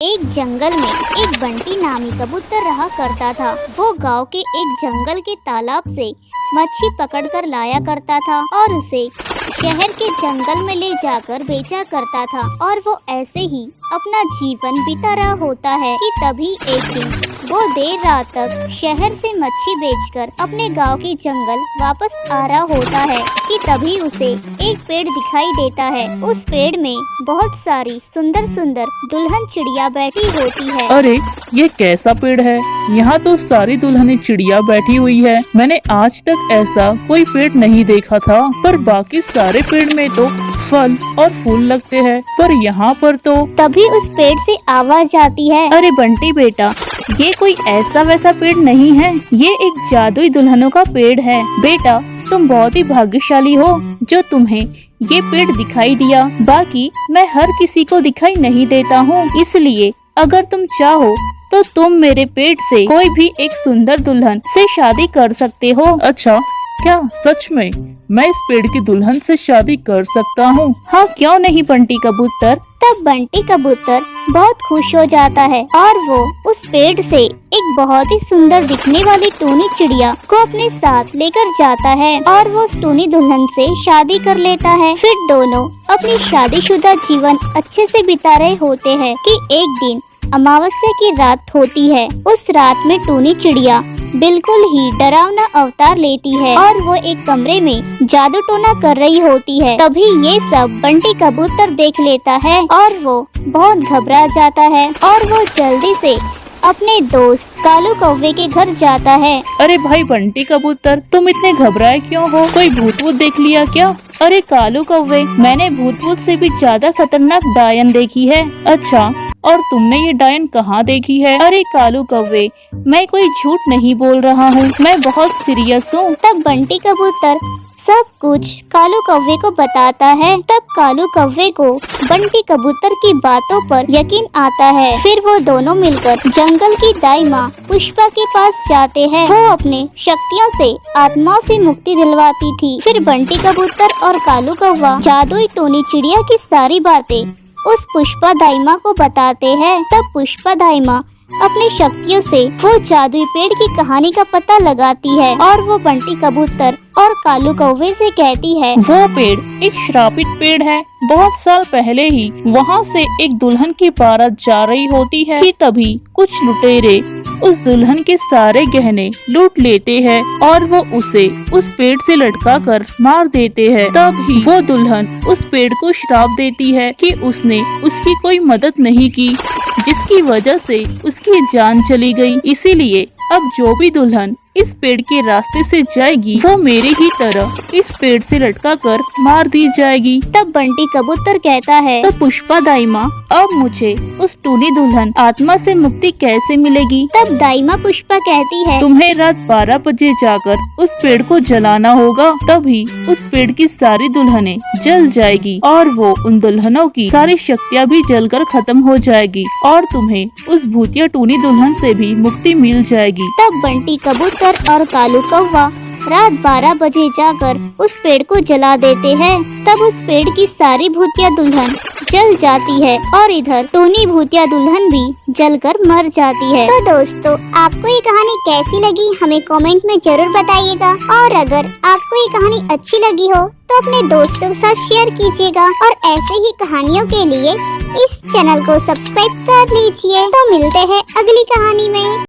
एक जंगल में एक बंटी नामी कबूतर रहा करता था। वो गांव के एक जंगल के तालाब से मच्छी पकड़कर लाया करता था और उसे शहर के जंगल में ले जाकर बेचा करता था। और वो ऐसे ही अपना जीवन बीता रहा होता है कि तभी एक दिन वो देर रात तक शहर से मच्छी बेचकर अपने गांव के जंगल वापस आ रहा होता है कि तभी उसे एक पेड़ दिखाई देता है। उस पेड़ में बहुत सारी सुंदर सुंदर दुल्हन चिड़िया बैठी होती है। अरे ये कैसा पेड़ है? यहाँ तो सारी दुल्हनें चिड़िया बैठी हुई है। मैंने आज तक ऐसा कोई पेड़ नहीं देखा था। पर बाकी सारे पेड़ में तो फल और फूल लगते हैं, पर यहाँ पर तो। तभी उस पेड़ से आवाज आती है, अरे बंटी बेटा, ये कोई ऐसा वैसा पेड़ नहीं है, ये एक जादुई दुल्हनों का पेड़ है। बेटा तुम बहुत ही भाग्यशाली हो जो तुम्हें ये पेड़ दिखाई दिया। बाकी मैं हर किसी को दिखाई नहीं देता हूँ, इसलिए अगर तुम चाहो तो तुम मेरे पेड़ से कोई भी एक सुंदर दुल्हन से शादी कर सकते हो। अच्छा, क्या सच में मैं इस पेड़ की दुल्हन से शादी कर सकता हूँ? हाँ, क्यों नहीं बंटी कबूतर। तब बंटी कबूतर बहुत खुश हो जाता है और वो उस पेड़ से एक बहुत ही सुंदर दिखने वाली टूनी चिड़िया को अपने साथ लेकर जाता है और वो उस टूनी दुल्हन से शादी कर लेता है। फिर दोनों अपनी शादीशुदा जीवन अच्छे से बिता रहे होते हैं कि एक दिन अमावस्या की रात होती है। उस रात में टूनी चिड़िया बिल्कुल ही डरावना अवतार लेती है और वो एक कमरे में जादू टोना कर रही होती है। तभी ये सब बंटी कबूतर देख लेता है और वो बहुत घबरा जाता है और वो जल्दी से अपने दोस्त कालू कौवे के घर जाता है। अरे भाई बंटी कबूतर, तुम इतने घबराए क्यों हो? कोई भूत वूत देख लिया क्या? अरे कालू कौवे, मैंने भूत वूत से भी ज्यादा खतरनाक डायन देखी है। अच्छा, और तुमने ये डायन कहाँ देखी है? अरे कालू कौवे, मैं कोई झूठ नहीं बोल रहा हूँ, मैं बहुत सीरियस हूँ। तब बंटी कबूतर सब कुछ कालू कौवे को बताता है। तब कालू कौवे को बंटी कबूतर की बातों पर यकीन आता है। फिर वो दोनों मिलकर जंगल की दाई माँ पुष्पा के पास जाते हैं। वो अपने शक्तियों से आत्माओं से मुक्ति दिलवाती थी। फिर बंटी कबूतर और कालू कौवा जादुई टोनी चिड़िया की सारी बातें उस पुष्पा दाई माँ को बताते हैं। तब पुष्पा दाई माँ अपनी शक्तियों से वो जादुई पेड़ की कहानी का पता लगाती है और वो बंटी कबूतर और कालू कौवे से कहती है, वो पेड़ एक श्रापित पेड़ है। बहुत साल पहले ही वहाँ से एक दुल्हन की बारात जा रही होती है कि तभी कुछ लुटेरे उस दुल्हन के सारे गहने लूट लेते हैं और वो उसे उस पेड़ से लटका कर मार देते हैं। तभी वो दुल्हन उस पेड़ को श्राप देती है कि उसने उसकी कोई मदद नहीं की, जिसकी वजह से उसकी जान चली गई। इसीलिए अब जो भी दुल्हन इस पेड़ के रास्ते से जाएगी वो मेरे ही तरह इस पेड़ से लटका कर मार दी जाएगी। तब बंटी कबूतर कहता है, तो पुष्पा दाई माँ, अब मुझे उस टूनी दुल्हन आत्मा से मुक्ति कैसे मिलेगी? तब दाई माँ पुष्पा कहती है, तुम्हें रात 12 बजे जाकर उस पेड़ को जलाना होगा, तभी उस पेड़ की सारी दुल्हनें जल जाएगी और वो उन दुल्हनों की सारी शक्तियाँ भी जलकर खत्म हो जाएगी और तुम्हें उस भूतिया टूनी दुल्हन से भी मुक्ति मिल जाएगी। तब बंटी कबूतर और कालू कौवा रात 12 बजे जाकर उस पेड़ को जला देते हैं। तब उस पेड़ की सारी भूतिया दुल्हन जल जाती है और इधर टूनी भूतिया दुल्हन भी जलकर मर जाती है। तो दोस्तों, आपको ये कहानी कैसी लगी हमें कमेंट में जरूर बताइएगा और अगर आपको ये कहानी अच्छी लगी हो तो अपने दोस्तों के साथ शेयर कीजिएगा और ऐसे ही कहानियों के लिए इस चैनल को सब्सक्राइब कर लीजिए। तो मिलते हैं अगली कहानी में।